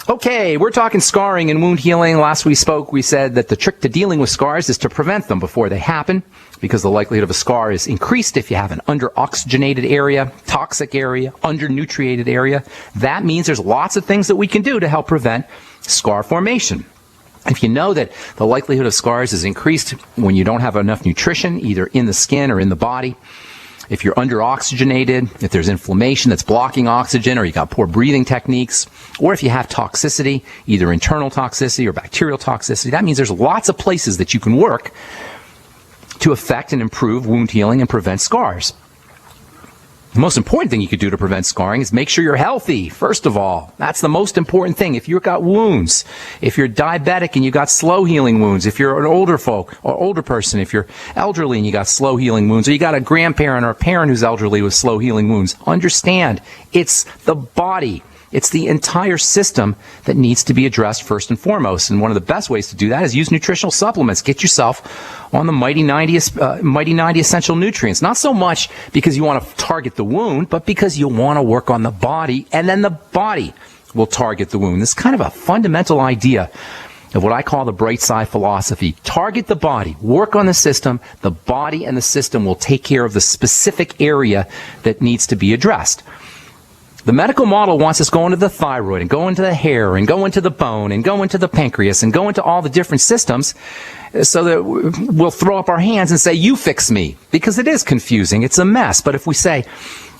Okay, we're talking scarring and wound healing. Last we spoke, we said that the trick to dealing with scars is to prevent them before they happen, because the likelihood of a scar is increased if you have an under-oxygenated area, toxic area, under-nutriated area. That means there's lots of things that we can do to help prevent scar formation. If you know that the likelihood of scars is increased when you don't have enough nutrition, either in the skin or in the body, if you're under-oxygenated, if there's inflammation that's blocking oxygen, or you got poor breathing techniques, or if you have toxicity, either internal toxicity or bacterial toxicity, that means there's lots of places that you can work to affect and improve wound healing and prevent scars. The most important thing you could do to prevent scarring is make sure you're healthy, first of all. That's the most important thing. If you've got wounds, if you're diabetic and you've got slow healing wounds, if you're an older folk or older person, if you're elderly and you got slow healing wounds, or you got a grandparent or a parent who's elderly with slow healing wounds, understand it's the body. It's the entire system that needs to be addressed first and foremost. And one of the best ways to do that is use nutritional supplements. Get yourself on the Mighty 90 essential nutrients. Not so much because you want to target the wound, but because you want to work on the body, and then the body will target the wound. This is kind of a fundamental idea of what I call the bright side philosophy. Target the body, work on the system, the body and the system will take care of the specific area that needs to be addressed. The medical model wants us going to the thyroid and go into the hair and go into the bone and go into the pancreas and go into all the different systems so that we'll throw up our hands and say, you fix me, because it is confusing. It's a mess. But if we say,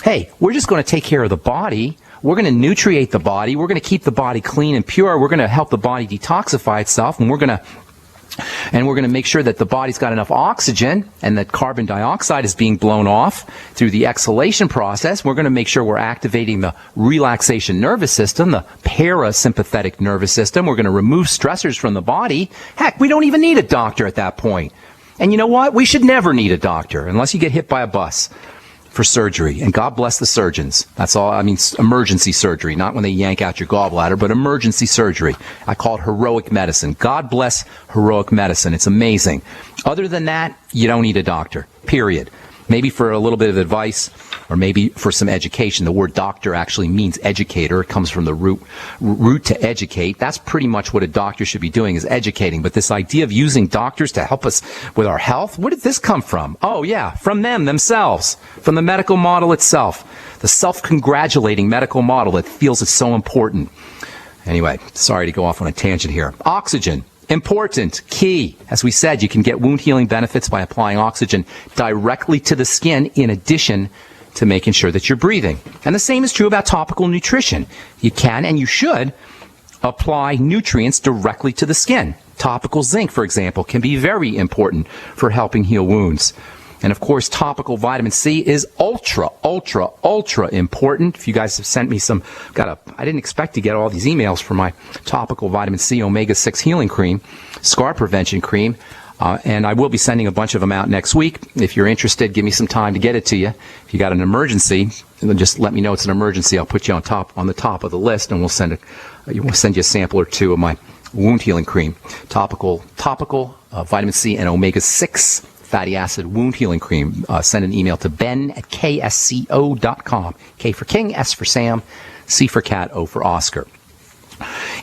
hey, we're just going to take care of the body, we're going to nutriate the body, we're going to keep the body clean and pure, we're going to help the body detoxify itself, and we're going to make sure that the body's got enough oxygen and that carbon dioxide is being blown off through the exhalation process. We're going to make sure we're activating the relaxation nervous system, the parasympathetic nervous system. We're going to remove stressors from the body. Heck, we don't even need a doctor at that point. And you know what? We should never need a doctor unless you get hit by a bus for surgery. And God bless the surgeons. That's all. I mean, emergency surgery, not when they yank out your gallbladder, but emergency surgery. I call it heroic medicine. God bless heroic medicine. It's amazing. Other than that, you don't need a doctor, period. Maybe for a little bit of advice, or maybe for some education. The word doctor actually means educator. It comes from the root to educate. That's pretty much what a doctor should be doing, is educating. But this idea of using doctors to help us with our health, where did this come from? Oh yeah, from them themselves, from the medical model itself, the self-congratulating medical model that feels it's so important. Anyway, sorry to go off on a tangent here. Oxygen. Important, key. As we said, you can get wound healing benefits by applying oxygen directly to the skin, in addition to making sure that you're breathing. And the same is true about topical nutrition. You can and you should apply nutrients directly to the skin. Topical zinc, for example, can be very important for helping heal wounds. And of course, topical vitamin C is ultra important. If you guys have sent me I didn't expect to get all these emails for my topical vitamin C omega-6 healing cream, scar prevention cream. And I will be sending a bunch of them out next week. If you're interested, give me some time to get it to you. If you got an emergency, then just let me know it's an emergency. I'll put you on the top of the list, and we'll send you a sample or two of my wound healing cream, topical vitamin C and omega-6 fatty acid wound healing cream. Send an email to ben@ksco.com. K for King, S for Sam, C for Cat, O for Oscar.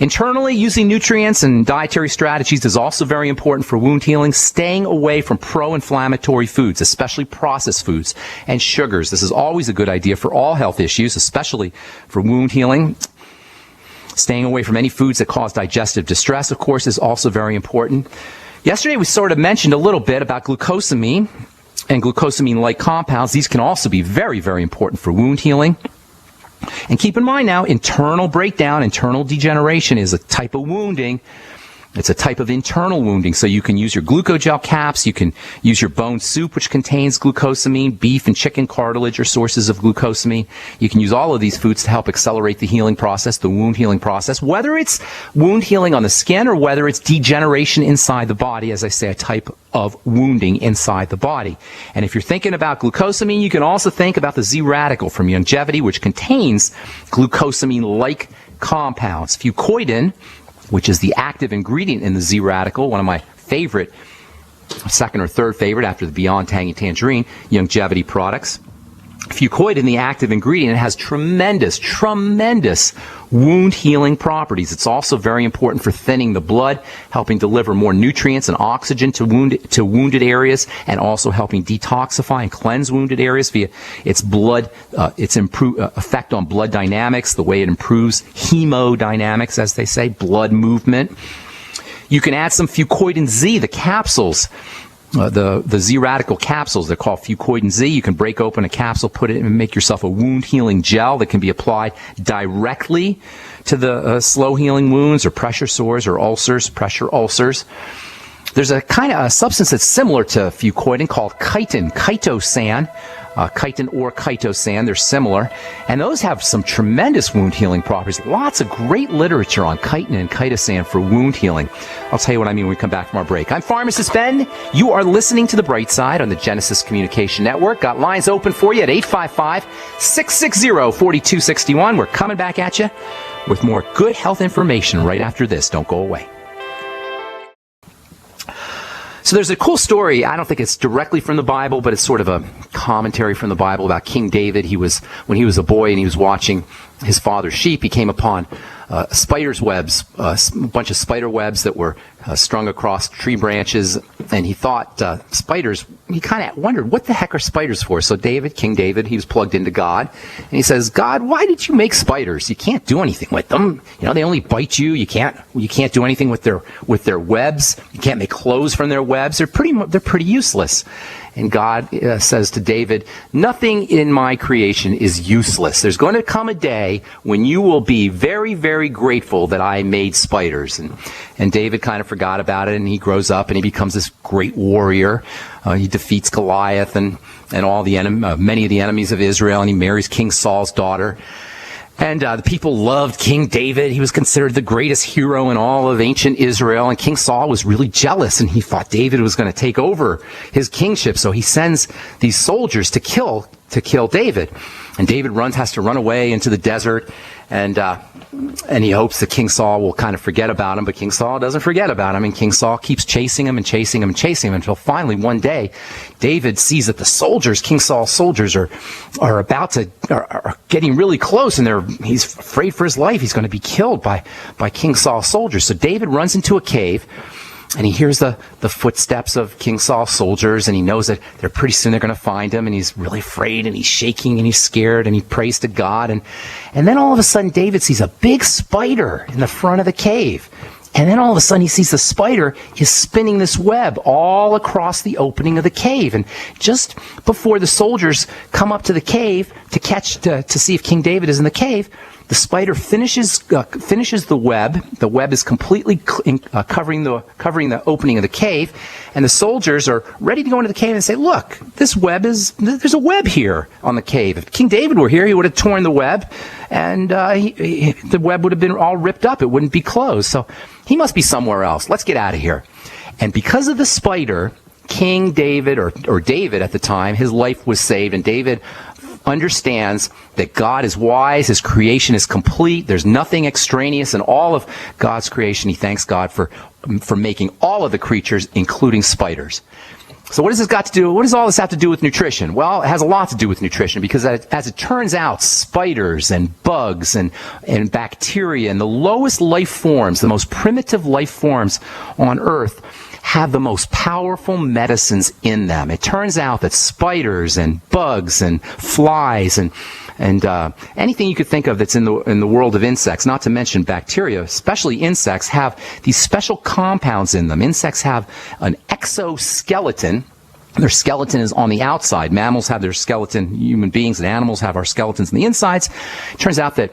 Internally, using nutrients and dietary strategies is also very important for wound healing. Staying away from pro-inflammatory foods, especially processed foods and sugars. This is always a good idea for all health issues, especially for wound healing. Staying away from any foods that cause digestive distress, of course, is also very important. Yesterday, we sort of mentioned a little bit about glucosamine and glucosamine-like compounds. These can also be very, very important for wound healing. And keep in mind now, internal breakdown, internal degeneration is a type of wounding. It's a type of internal wounding. So you can use your glucogel caps, you can use your bone soup, which contains glucosamine. Beef and chicken cartilage are sources of glucosamine. You can use all of these foods to help accelerate the healing process, the wound healing process, whether it's wound healing on the skin or whether it's degeneration inside the body, as I say, a type of wounding inside the body. And if you're thinking about glucosamine, you can also think about the Z radical from Longevity, which contains glucosamine-like compounds. Fucoidin, which is the active ingredient in the Z radical, one of my favorite, second or third favorite after the Beyond Tangy Tangerine Longevity products. Fucoidan, the active ingredient, has tremendous wound healing properties. It's also very important for thinning the blood, helping deliver more nutrients and oxygen to wounded areas, and also helping detoxify and cleanse wounded areas via its effect on blood dynamics, the way it improves hemodynamics, as they say, blood movement. You can add some Fucoidan Z, the capsules. The Z radical capsules, they're called Fucoidan Z. You can break open a capsule, put it in, and make yourself a wound healing gel that can be applied directly to the slow healing wounds or pressure sores or ulcers, pressure ulcers. There's a kind of a substance that's similar to Fucoidan called chitin, chitosan. Chitin or chitosan, they're similar, and those have some tremendous wound healing properties. Lots of great literature on chitin and chitosan for wound healing. I'll tell you what I mean when we come back from our break. I'm Pharmacist Ben. You are listening to The Bright Side on the Genesis Communication Network. Got lines open for you at 855-660-4261. We're coming back at you with more good health information right after this. Don't go away. So there's a cool story. I don't think it's directly from the Bible, but it's sort of a commentary from the Bible about King David. When he was a boy and he was watching his father's sheep, he came upon spider's webs, a bunch of spider webs that were strung across tree branches, and he thought spiders, he kind of wondered, what the heck are spiders for? So King David, he was plugged into God, and he says, God, why did you make spiders? You can't do anything with them. They only bite you. You can't do anything with their webs. You can't make clothes from their webs. They're pretty useless. And God says to David, nothing in my creation is useless. There's going to come a day when you will be very, very grateful that I made spiders. And David kind of forgot about it, and he grows up and he becomes this great warrior. He defeats Goliath and all the many of the enemies of Israel, and he marries King Saul's daughter. And the people loved King David. He was considered the greatest hero in all of ancient Israel. And King Saul was really jealous, and he thought David was going to take over his kingship. So he sends these soldiers to kill David. And David has to run away into the desert, and he hopes that King Saul will kind of forget about him. But King Saul doesn't forget about him, and King Saul keeps chasing him until finally one day David sees that King Saul's soldiers are getting really close, and he's afraid for his life. He's going to be killed by King Saul's soldiers. So David runs into a cave, and he hears the footsteps of King Saul's soldiers, and he knows that pretty soon they're going to find him, and he's really afraid, and he's shaking, and he's scared, and he prays to God. And then all of a sudden, David sees a big spider in the front of the cave. And then all of a sudden, he sees the spider is spinning this web all across the opening of the cave. And just before the soldiers come up to the cave to see if King David is in the cave, the spider finishes the web. The web is completely covering the opening of the cave, and the soldiers are ready to go into the cave and say, "Look, there's a web here on the cave. If King David were here, he would have torn the web, and the web would have been all ripped up. It wouldn't be closed. So he must be somewhere else. Let's get out of here." And because of the spider, King David, or David at the time, his life was saved, and David understands that God is wise, his creation is complete, there's nothing extraneous in all of God's creation. He thanks God for making all of the creatures, including spiders. So what does all this have to do with nutrition? Well, it has a lot to do with nutrition, because as it turns out, spiders and bugs and bacteria and the lowest life forms, the most primitive life forms on Earth, have the most powerful medicines in them. It turns out that spiders and bugs and flies and anything you could think of that's in the world of insects, not to mention bacteria, especially insects, have these special compounds in them. Insects have an exoskeleton. Their skeleton is on the outside. Mammals have their skeleton. Human beings and animals have our skeletons on the insides. It turns out that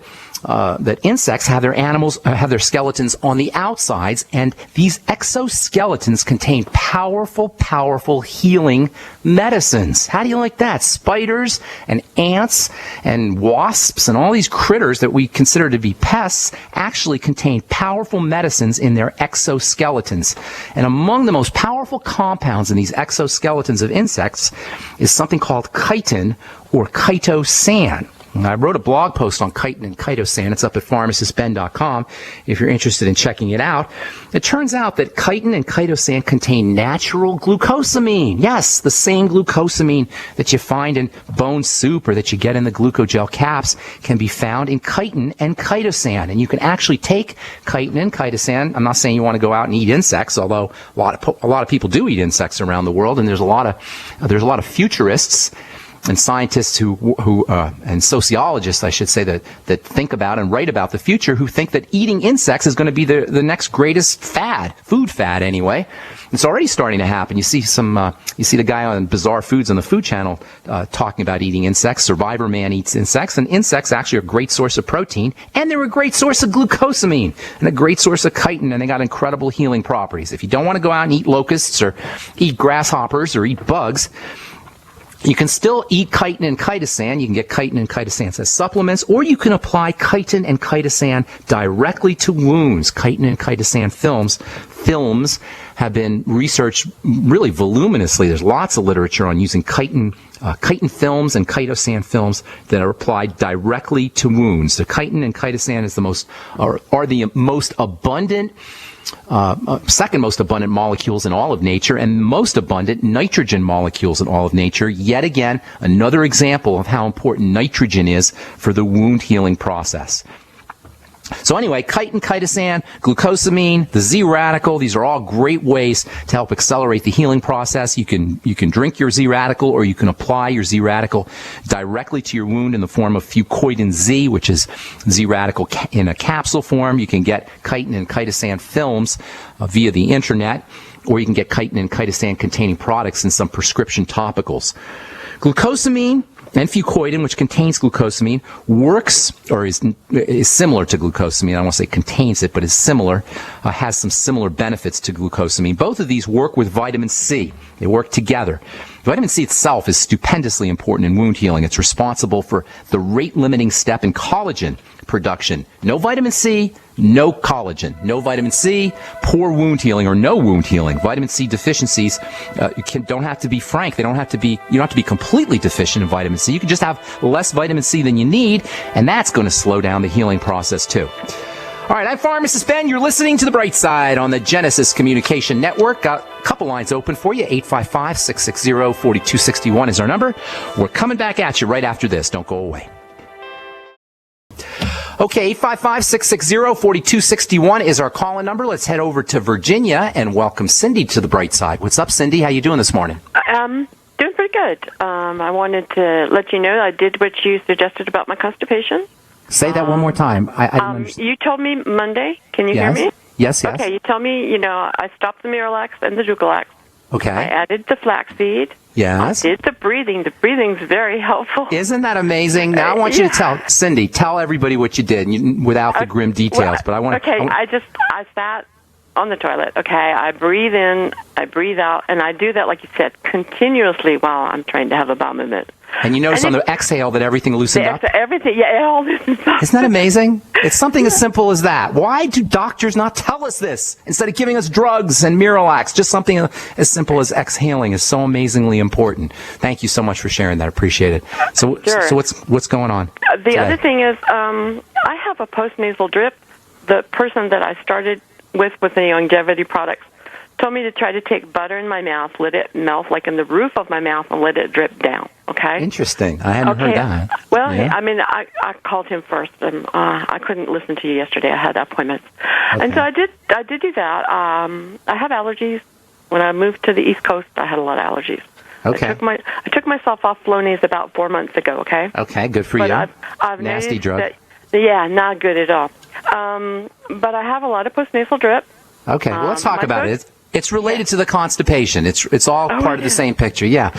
insects have their skeletons on the outsides, and these exoskeletons contain powerful healing medicines. How do you like that? Spiders and ants and wasps and all these critters that we consider to be pests actually contain powerful medicines in their exoskeletons. And among the most powerful compounds in these exoskeletons of insects is something called chitin or chitosan. I wrote a blog post on chitin and chitosan. It's up at pharmacistben.com if you're interested in checking it out. It turns out that chitin and chitosan contain natural glucosamine. Yes, the same glucosamine that you find in bone soup or that you get in the glucogel caps can be found in chitin and chitosan. And you can actually take chitin and chitosan. I'm not saying you want to go out and eat insects, although a lot of people do eat insects around the world, and there's a lot of futurists and scientists and sociologists, I should say, that think about and write about the future, who think that eating insects is going to be the next greatest food fad anyway. It's already starting to happen. You see the guy on Bizarre Foods on the Food Channel talking about eating insects. Survivor Man eats insects, and insects actually are a great source of protein, and they're a great source of glucosamine and a great source of chitin, and they got incredible healing properties. If you don't want to go out and eat locusts or eat grasshoppers or eat bugs, you can still eat chitin and chitosan. You can get chitin and chitosan as supplements, or you can apply chitin and chitosan directly to wounds. Chitin and chitosan films have been researched really voluminously. There's lots of literature on using chitin films and chitosan films that are applied directly to wounds. The chitin and chitosan is are the most abundant, second most abundant molecules in all of nature, and most abundant nitrogen molecules in all of nature. Yet again, another example of how important nitrogen is for the wound healing process. So anyway, chitin, chitosan, glucosamine, the Z radical, these are all great ways to help accelerate the healing process. You can drink your Z radical, or you can apply your Z radical directly to your wound in the form of Fucoidin Z, which is Z radical in a capsule form. You can get chitin and chitosan films via the internet, or you can get chitin and chitosan containing products in some prescription topicals. Glucosamine and fucoidin, which contains glucosamine, works, or is similar to glucosamine. I don't want to say contains it, but is similar, has some similar benefits to glucosamine. Both of these work with vitamin C. They work together. Vitamin C itself is stupendously important in wound healing. It's responsible for the rate-limiting step in collagen production. No vitamin C, no collagen. No vitamin C, poor wound healing, or no wound healing. Vitamin C deficiencies don't have to be frank. You don't have to be completely deficient in vitamin C. You can just have less vitamin C than you need, and that's going to slow down the healing process too. All right, I'm Pharmacist Ben. You're listening to The Bright Side on the Genesis Communication Network. Got a couple lines open for you. 855-660-4261 is our number. We're coming back at you right after this. Don't go away. Okay, 855-660-4261 is our call-in number. Let's head over to Virginia and welcome Cindy to The Bright Side. What's up, Cindy? How you doing this morning? Doing pretty good. I wanted to let you know I did what you suggested about my constipation. Say that one more time. I didn't understand. You told me Monday. Can you hear me? Yes. Okay, you told me, I stopped the Miralax and the Dulcolax. Okay. I added the flaxseed. Yes. I did the breathing. The breathing's very helpful. Isn't that amazing? Now I want you to tell everybody what you did without the grim details. But I want to. Okay, I sat on the toilet. Okay, I breathe in, I breathe out, and I do that, like you said, continuously while I'm trying to have a bowel movement. And you notice on the exhale that everything loosened up? Everything, it all loosens up. Isn't that amazing? It's something as simple as that. Why do doctors not tell us this? Instead of giving us drugs and Miralax, just something as simple as exhaling is so amazingly important. Thank you so much for sharing that. Appreciate it. So what's going on The other thing is, I have a postnasal drip. The person that I started with the longevity products told me to try to take butter in my mouth, let it melt like in the roof of my mouth, and let it drip down. Okay. Interesting. I hadn't heard that. Well, yeah. I mean, I called him first, and I couldn't listen to you yesterday. I had appointments, and so I did do that. I have allergies. When I moved to the East Coast, I had a lot of allergies. Okay. I took myself off Flonase about 4 months ago. Okay. Okay. Good for you. I've nasty drug. Not good at all. But I have a lot of postnasal drip. Okay, well, let's talk about it. It's related to the constipation. It's all part of the same picture. Yeah.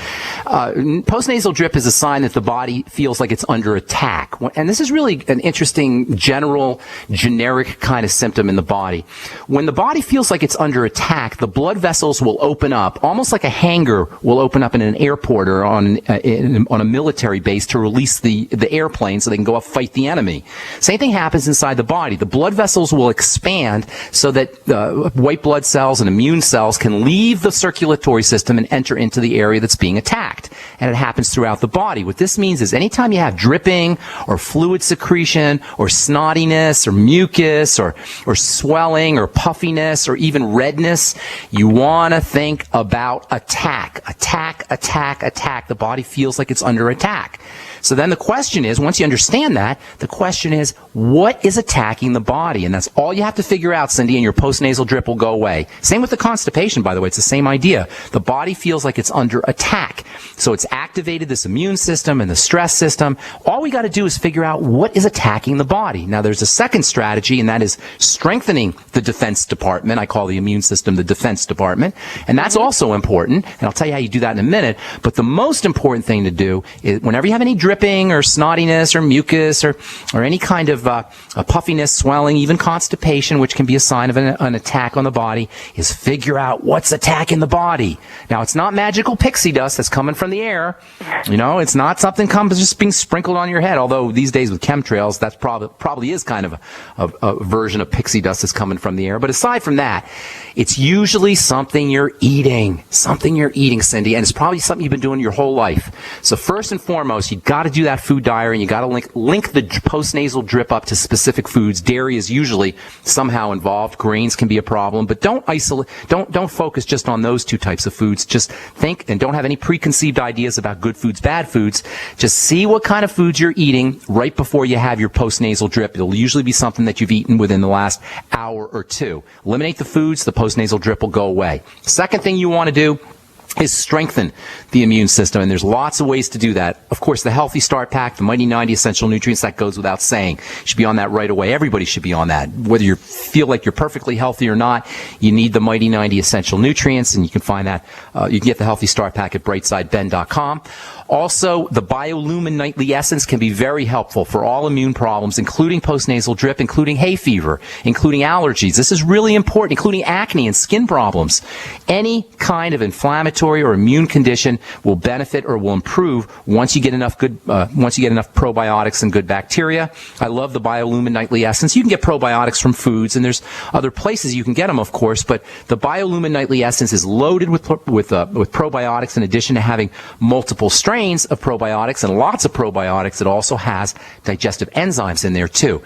Postnasal drip is a sign that the body feels like it's under attack. And this is really an interesting generic kind of symptom in the body. When the body feels like it's under attack, the blood vessels will open up, almost like a hangar will open up in an airport or on a military base to release the airplane so they can go up fight the enemy. Same thing happens inside the body. The blood vessels will expand so that white blood cells and immune cells can leave the circulatory system and enter into the area that's being attacked. And it happens throughout the body. What this means is anytime you have dripping or fluid secretion or snottiness or mucus or swelling or puffiness or even redness, you want to think about attack. The body feels like it's under attack. So then the question is, once you understand that, the question is, what is attacking the body? And that's all you have to figure out, Cindy, and your postnasal drip will go away. Same with the constipation, by the way. It's the same idea. The body feels like it's under attack. So it's activated this immune system and the stress system. All we got to do is figure out what is attacking the body. Now, there's a second strategy, and that is strengthening the defense department. I call the immune system the defense department. And that's also important. And I'll tell you how you do that in a minute. But the most important thing to do is whenever you have any dripping or snottiness or mucus or any kind of puffiness, swelling, even constipation, which can be a sign of an attack on the body, is figure out what's attacking the body. Now, it's not magical pixie dust that's coming from the air. You know, it's not something comes just being sprinkled on your head, although these days with chemtrails, that's probably is kind of a version of pixie dust that's coming from the air. But aside from that, it's usually something you're eating, Cindy, and it's probably something you've been doing your whole life. So first and foremost, you got to do that food diary, and you got to link the postnasal drip up to specific foods. Dairy is usually somehow involved. Grains can be a problem, but don't focus just on those two types of foods. Just think and don't have any preconceived ideas about good foods, bad foods. Just see what kind of foods you're eating right before you have your postnasal drip. It'll usually be something that you've eaten within the last hour or two. Eliminate the foods, the postnasal drip will go away. Second thing you want to do is strengthen the immune system, and there's lots of ways to do that. Of course, the Healthy Start Pack, the Mighty 90 Essential Nutrients, that goes without saying. You should be on that right away. Everybody should be on that. Whether you feel like you're perfectly healthy or not, you need the Mighty 90 Essential Nutrients, and you can find that. You can get the Healthy Start Pack at brightsideben.com. Also, the BioLumin Nightly Essence can be very helpful for all immune problems, including postnasal drip, including hay fever, including allergies. This is really important, including acne and skin problems. Any kind of inflammatory or immune condition will benefit or will improve once you get enough probiotics and good bacteria. I love the BioLumin Nightly Essence. You can get probiotics from foods, and there's other places you can get them, of course, but the BioLumin Nightly Essence is loaded with probiotics. In addition to having multiple strains of probiotics and lots of probiotics, it also has digestive enzymes in there too.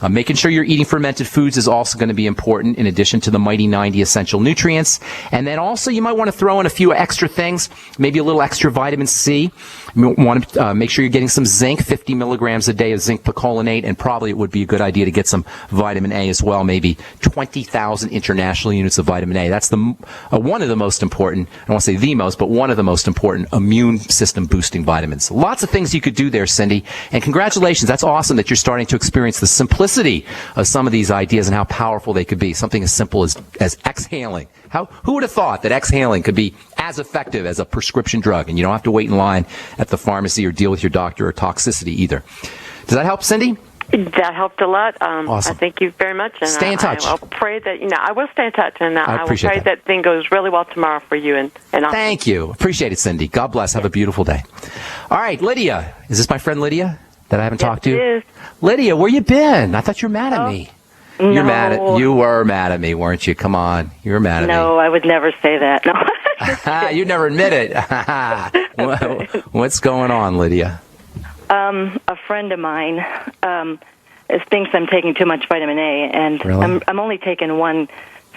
Making sure you're eating fermented foods is also going to be important, in addition to the Mighty 90 Essential Nutrients. And then also you might want to throw in a few extra things, maybe a little extra vitamin C. You want to make sure you're getting some zinc, 50 milligrams a day of zinc picolinate, and probably it would be a good idea to get some vitamin A as well, maybe 20,000 international units of vitamin A. That's one of the most important, I don't want to say the most, but one of the most important immune system boosting vitamins. Lots of things you could do there, Cindy. And congratulations, that's awesome that you're starting to experience the simplicity of some of these ideas and how powerful they could be. Something as simple as exhaling. Who would have thought that exhaling could be as effective as a prescription drug, and you don't have to wait in line at the pharmacy or deal with your doctor or toxicity either. Does that help, Cindy? That helped a lot. Awesome. I thank you very much. And stay in touch. I'll pray that, I will stay in touch, and I will pray that thing goes really well tomorrow for you. And thank you. Appreciate it, Cindy. God bless. Have a beautiful day. All right, Lydia. Is this my friend Lydia that I haven't talked to? It is. Lydia, where you been? I thought you were mad at me. You were mad at me, weren't you? Come on. You were mad at me. No, I would never say that. No. You never admit it. What's going on, Lydia? A friend of mine thinks I'm taking too much vitamin A, and really? I'm only taking one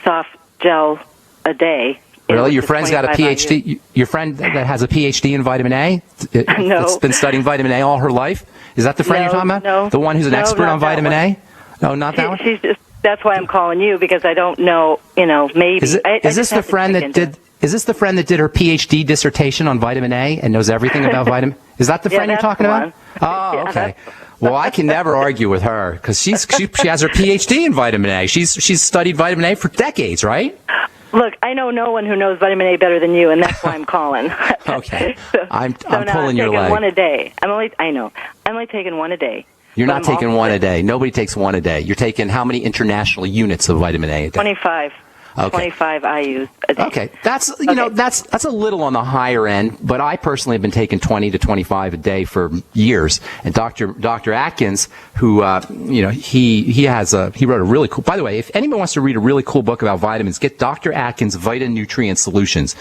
soft gel a day. Really? Your friend's got a PhD? Your friend that has a PhD in vitamin A? No. That's been studying vitamin A all her life? Is that the friend you're talking about? No. The one who's an expert on vitamin A? No, not that one? She's just, that's why I'm calling you, because I don't know, maybe. Is this the friend that did her PhD dissertation on vitamin A and knows everything about vitamin? Is that the friend you're talking about? Oh, okay. Well, I can never argue with her because she has her PhD in vitamin A. She's studied vitamin A for decades, right? Look, I know no one who knows vitamin A better than you, and that's why I'm calling. Okay. I'm pulling your leg. I'm taking one a day. I'm only taking one a day. You're not taking one a day. Nobody takes one a day. You're taking how many international units of vitamin A a day? 25. Okay. 25 IUs a day. Okay, that's that's a little on the higher end, but I personally have been taking 20 to 25 a day for years. And Dr. Atkins, who he wrote a really cool. By the way, if anyone wants to read a really cool book about vitamins, get Dr. Atkins' Vita Nutrient Solutions,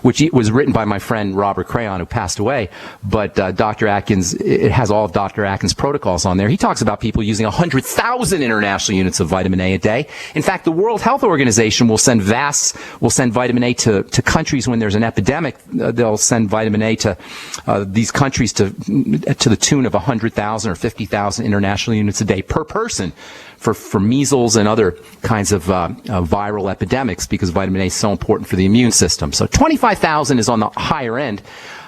which was written by my friend Robert Crayon, who passed away. But Dr. Atkins, it has all of Dr. Atkins' protocols on there. He talks about people using 100,000 international units of vitamin A a day. In fact, the World Health Organization will send vitamin A to countries when there's an epidemic. They'll send vitamin A to these countries to the tune of 100,000 or 50,000 international units a day per person for measles and other kinds of viral epidemics, because vitamin A is so important for the immune system. So 25,000 is on the higher end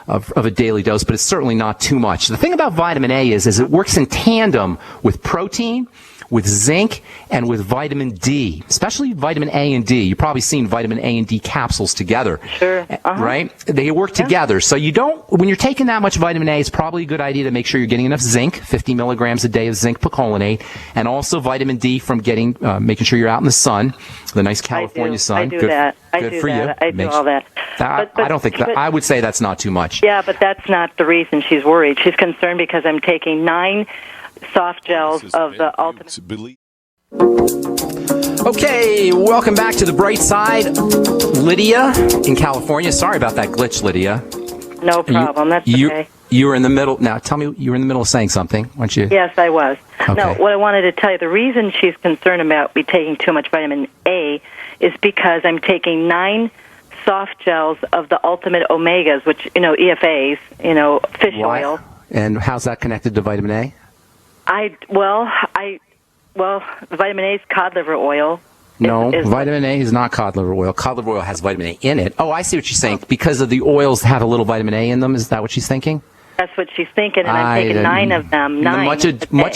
of a daily dose, but it's certainly not too much. The thing about vitamin A is it works in tandem with protein, with zinc, and with vitamin D, especially vitamin A and D. You've probably seen vitamin A and D capsules together. Sure. Right? They work together. So when you're taking that much vitamin A, it's probably a good idea to make sure you're getting enough zinc, 50 milligrams a day of zinc picolinate, and also vitamin D from making sure you're out in the sun, the nice California sun. I do that. Good for you. I do all that. I don't think that. I would say that's not too much. Yeah, but that's not the reason she's worried. She's concerned because I'm taking 9 soft gels of the ultimate. Okay, welcome back to the bright side. Lydia in California. Sorry about that glitch, Lydia. No problem. That's okay. You were in the middle. Now, tell me, you were in the middle of saying something, weren't you? Yes, I was. Okay. No, what I wanted to tell you, the reason she's concerned about me taking too much vitamin A is because I'm taking 9 soft gels of the ultimate omegas, which, EFAs, fish oil. And how's that connected to vitamin A? Vitamin A is cod liver oil. No, vitamin A is not cod liver oil. Cod liver oil has vitamin A in it. Oh, I see what she's saying. Because of the oils have a little vitamin A in them. Is that what she's thinking? That's what she's thinking, and I'm taking 9 of them. Much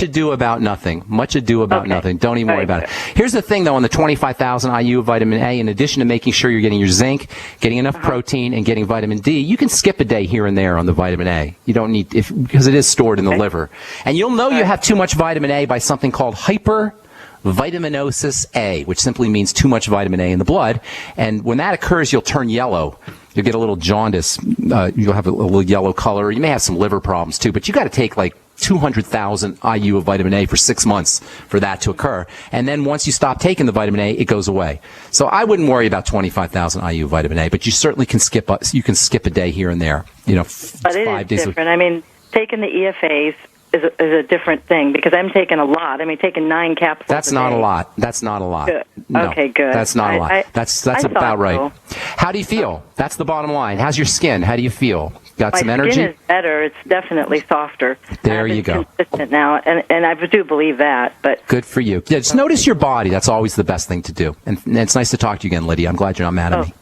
ado about nothing. Much ado about nothing. Don't even worry about it. Here's the thing, though, on the 25,000 IU of vitamin A, in addition to making sure you're getting your zinc, getting enough protein, and getting vitamin D, you can skip a day here and there on the vitamin A. You don't need, because it is stored in the liver. And you'll know you have too much vitamin A by something called hypervitaminosis A, which simply means too much vitamin A in the blood. And when that occurs, you'll turn yellow. You'll get a little jaundice. You'll have a little yellow color. You may have some liver problems too, but you got to take like 200,000 IU of vitamin A for 6 months for that to occur. And then once you stop taking the vitamin A, it goes away. So I wouldn't worry about 25,000 IU of vitamin A, but you certainly can skip a day here and there. But 5 days. Different. I mean, taking the EFAs is a different thing, because I'm taking a lot. I mean, taking 9 capsules. That's not a lot. That's not a lot. Good. No, okay, good. That's not a lot. That's about right. So. How do you feel? That's the bottom line. How's your skin? How do you feel? Got some energy? My skin is better. It's definitely softer. There you go. Consistent now, and I do believe that. But good for you. Yeah, just notice your body. That's always the best thing to do. And it's nice to talk to you again, Lydia. I'm glad you're not mad at me.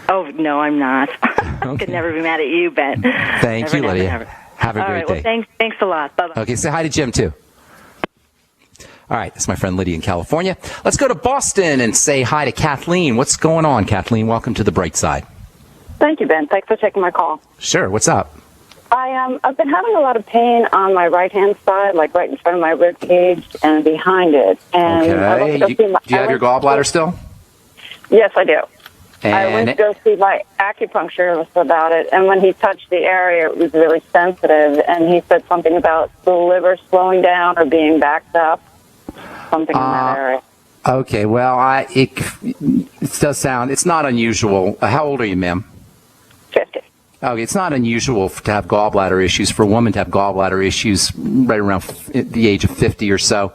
Oh no, I'm not. I could never be mad at you, Ben. Thank you, Lydia. Never. Have a great day. Well, thanks a lot. Bye-bye. Okay, say hi to Jim, too. All right, that's my friend Lydia in California. Let's go to Boston and say hi to Kathleen. What's going on, Kathleen? Welcome to the bright side. Thank you, Ben. Thanks for taking my call. Sure. What's up? I've been having a lot of pain on my right-hand side, like right in front of my rib cage and behind it. And okay. Do you have your gallbladder still? Yes, I do. And I went to go see my acupuncturist about it, and when he touched the area, it was really sensitive, and he said something about the liver slowing down or being backed up, something in that area. Okay, well, it does sound, it's not unusual. How old are you, ma'am? 50. Okay, it's not unusual to have gallbladder issues, for a woman to have gallbladder issues right around the age of 50 or so.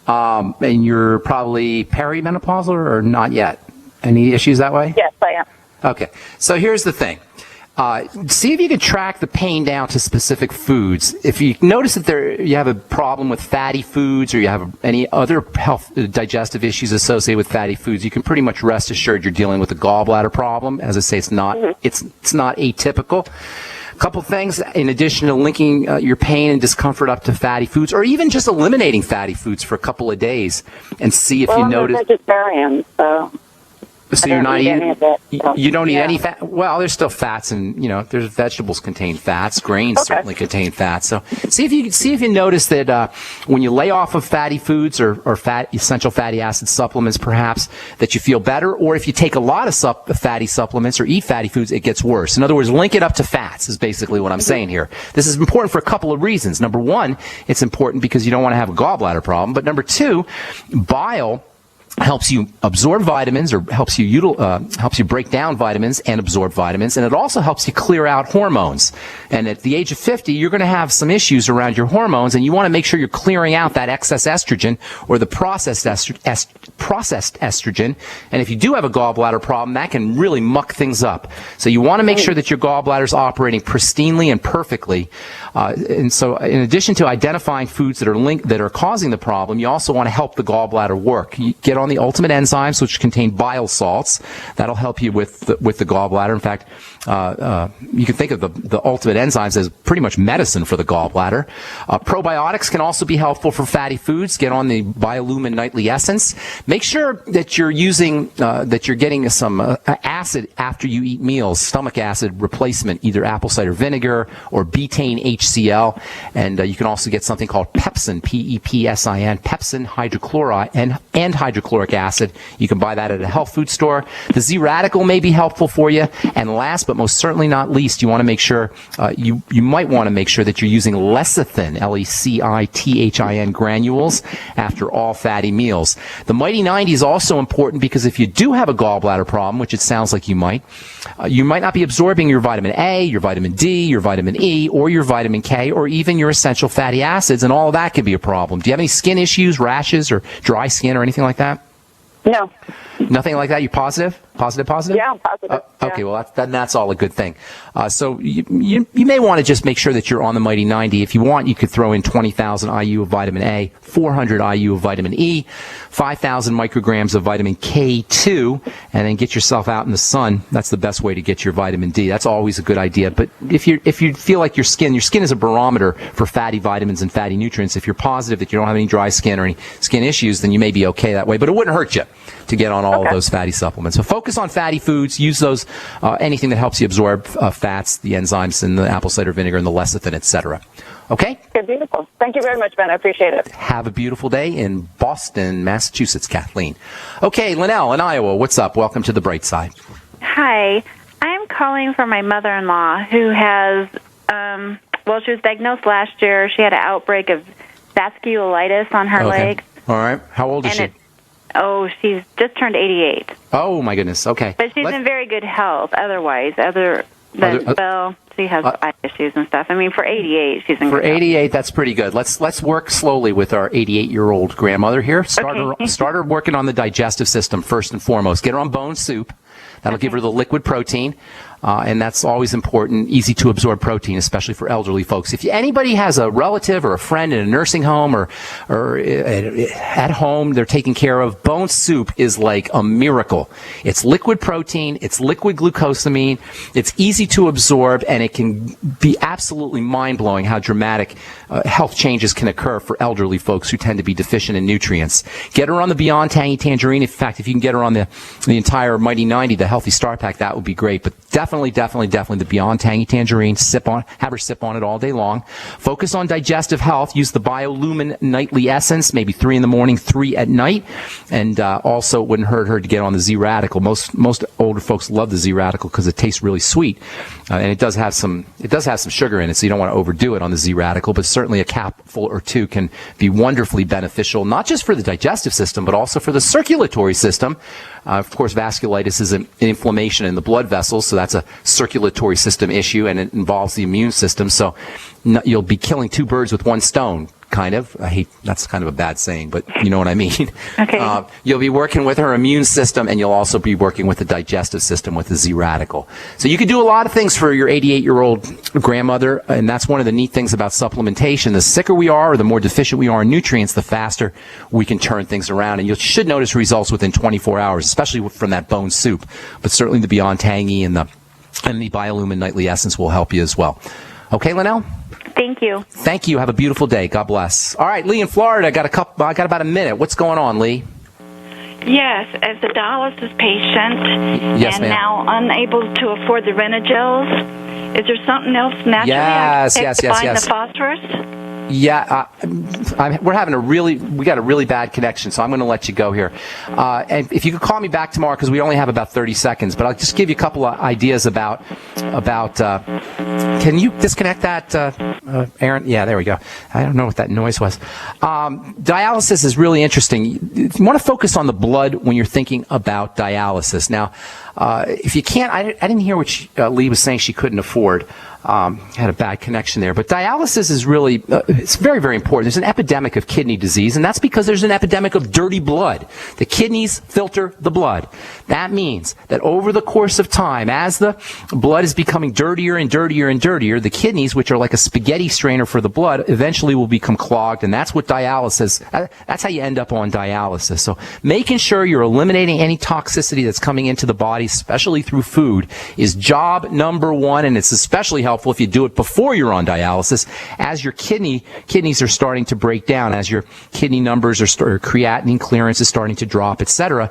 And you're probably perimenopausal or not yet? Any issues that way? Yes, I am. Okay. So here's the thing. See if you can track the pain down to specific foods. If you notice that you have a problem with fatty foods, or you have any other digestive issues associated with fatty foods, you can pretty much rest assured you're dealing with a gallbladder problem. As I say, it's not it's not atypical. A couple things, in addition to linking your pain and discomfort up to fatty foods, or even just eliminating fatty foods for a couple of days, and see if you notice. I'm a vegetarian, so. So I you're don't not eat any of it, so, you don't eat yeah. any fat. Well, there's still fats, and there's vegetables contain fats. Grains Okay. certainly contain fats. So see if you notice that when you lay off of fatty foods or essential fatty acid supplements, perhaps that you feel better, or if you take a lot of fatty supplements or eat fatty foods, it gets worse. In other words, link it up to fats is basically what I'm saying here. This is important for a couple of reasons. Number one, it's important because you don't want to have a gallbladder problem. But number two, bile helps you absorb vitamins, or helps you break down vitamins and absorb vitamins, and it also helps you clear out hormones. And at the age of 50, you're going to have some issues around your hormones, and you want to make sure you're clearing out that excess estrogen or the processed estrogen. And if you do have a gallbladder problem, that can really muck things up. So you want to make sure that your gallbladder is operating pristinely and perfectly. And so, in addition to identifying foods that are causing the problem, you also want to help the gallbladder work. You get on the ultimate enzymes, which contain bile salts. That'll help you with the gallbladder. In fact, you can think of the ultimate enzymes as pretty much medicine for the gallbladder. Probiotics can also be helpful for fatty foods. Get on the Biolumin Nightly Essence. Make sure that you're getting some acid after you eat meals, stomach acid replacement, either apple cider vinegar or betaine HCl. And you can also get something called pepsin, P-E-P-S-I-N, pepsin hydrochloride and hydrochloric acid. You can buy that at a health food store. The Z-Radical may be helpful for you. And last but most certainly not least, you want to make sure you might want to make sure that you're using lecithin, L-E-C-I-T-H-I-N granules after all fatty meals. The Mighty 90 is also important because if you do have a gallbladder problem, which it sounds like you might not be absorbing your vitamin A, your vitamin D, your vitamin E, or your vitamin K, or even your essential fatty acids, and all of that can be a problem. Do you have any skin issues, rashes, or dry skin, or anything like that? No. Nothing like that? You positive? Positive? Yeah, I'm positive. Okay, well, that's all a good thing. So you may want to just make sure that you're on the Mighty 90. If you want, you could throw in 20,000 IU of vitamin A, 400 IU of vitamin E, 5,000 micrograms of vitamin K2, and then get yourself out in the sun. That's the best way to get your vitamin D. That's always a good idea. But if you feel like your skin is a barometer for fatty vitamins and fatty nutrients. If you're positive that you don't have any dry skin or any skin issues, then you may be okay that way. But it wouldn't hurt you to get on all of those fatty supplements. So focus on fatty foods. Use those, anything that helps you absorb fats, the enzymes in the apple cider vinegar and the lecithin, etc. Okay? Okay, beautiful. Thank you very much, Ben. I appreciate it. Have a beautiful day in Boston, Massachusetts, Kathleen. Okay, Linnell in Iowa, what's up? Welcome to the Bright Side. Hi. I'm calling for my mother-in-law who has, she was diagnosed last year. She had an outbreak of vasculitis on her legs. All right. How old is she? She's just turned 88. Oh, my goodness. Okay. But she's in very good health otherwise, she has eye issues and stuff. I mean, for 88, she's in good health. For 88, that's pretty good. Let's work slowly with our 88-year-old grandmother here. Start her working on the digestive system first and foremost. Get her on bone soup. That'll give her the liquid protein. And that's always important, easy to absorb protein, especially for elderly folks. If anybody has a relative or a friend in a nursing home or at home they're taking care of, bone soup is like a miracle. It's liquid protein, it's liquid glucosamine, it's easy to absorb, and it can be absolutely mind-blowing how dramatic health changes can occur for elderly folks who tend to be deficient in nutrients. Get her on the Beyond Tangy Tangerine. In fact, if you can get her on the entire Mighty 90, the Healthy Star Pack, that would be great. But definitely the Beyond Tangy Tangerine. Have her sip on it all day long. Focus on digestive health. Use the Biolumin Nightly Essence, maybe 3 in the morning, 3 at night. And also, it wouldn't hurt her to get on the Z-Radical. Most older folks love the Z-Radical because it tastes really sweet, and it does have some sugar in it, so you don't want to overdo it on the Z-Radical. But certainly a capful or two can be wonderfully beneficial, not just for the digestive system, but also for the circulatory system. Of course, vasculitis is an inflammation in the blood vessels, so that's a circulatory system issue, and it involves the immune system. So you'll be killing two birds with one stone, kind of. That's kind of a bad saying, but you know what I mean. Okay. You'll be working with her immune system, and you'll also be working with the digestive system with the Z-Radical. So you can do a lot of things for your 88-year-old grandmother, and that's one of the neat things about supplementation. The sicker we are or the more deficient we are in nutrients, the faster we can turn things around. And you should notice results within 24 hours, especially from that bone soup. But certainly the Beyond Tangy and the Biolumin Nightly Essence will help you as well. Okay, Linnell? Thank you. Thank you. Have a beautiful day. God bless. All right, Lee in Florida. I got about a minute. What's going on, Lee? Yes, as a dialysis patient Yes, and ma'am. now unable to afford the Renagels, is there something else naturally Yes, I can yes, take to yes, find yes. the phosphorus? Yeah, we're having we got a really bad connection, so I'm going to let you go here. And if you could call me back tomorrow, because we only have about 30 seconds, but I'll just give you a couple of ideas about can you disconnect that, Aaron? Yeah, there we go. I don't know what that noise was. Dialysis is really interesting. You want to focus on the blood when you're thinking about dialysis. Now, if you can't, I didn't hear what Lee was saying she couldn't afford. Had a bad connection there. But dialysis is really, it's very, very important. There's an epidemic of kidney disease, and that's because there's an epidemic of dirty blood. The kidneys filter the blood. That means that over the course of time, as the blood is becoming dirtier and dirtier and dirtier, the kidneys, which are like a spaghetti strainer for the blood, eventually will become clogged, and that's what dialysis, that's how you end up on dialysis. So making sure you're eliminating any toxicity that's coming into the body, especially through food, is job number one, and it's especially helpful if you do it before you're on dialysis, as your kidneys are starting to break down, as your kidney numbers or creatinine clearance is starting to drop, etc.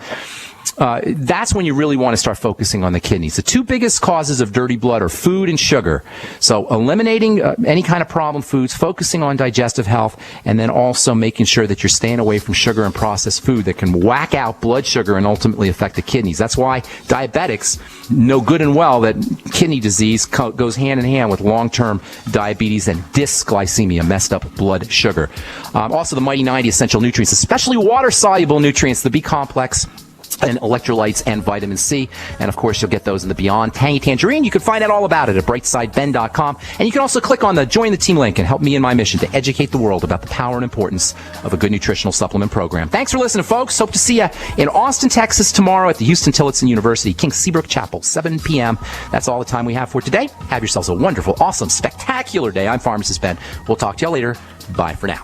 That's when you really want to start focusing on the kidneys. The two biggest causes of dirty blood are food and sugar. So eliminating any kind of problem foods, focusing on digestive health, and then also making sure that you're staying away from sugar and processed food that can whack out blood sugar and ultimately affect the kidneys. That's why diabetics know good and well that kidney disease goes hand in hand with long-term diabetes and dysglycemia, messed up blood sugar. Also, the Mighty 90 essential nutrients, especially water-soluble nutrients, the B-complex, and electrolytes and vitamin C. And of course, you'll get those in the Beyond Tangy Tangerine. You can find out all about it at brightsideben.com. And you can also click on the Join the Team link and help me in my mission to educate the world about the power and importance of a good nutritional supplement program. Thanks for listening, folks. Hope to see you in Austin, Texas tomorrow at the Houston Tillotson University, King Seabrook Chapel, 7 p.m. That's all the time we have for today. Have yourselves a wonderful, awesome, spectacular day. I'm Pharmacist Ben. We'll talk to you later. Bye for now.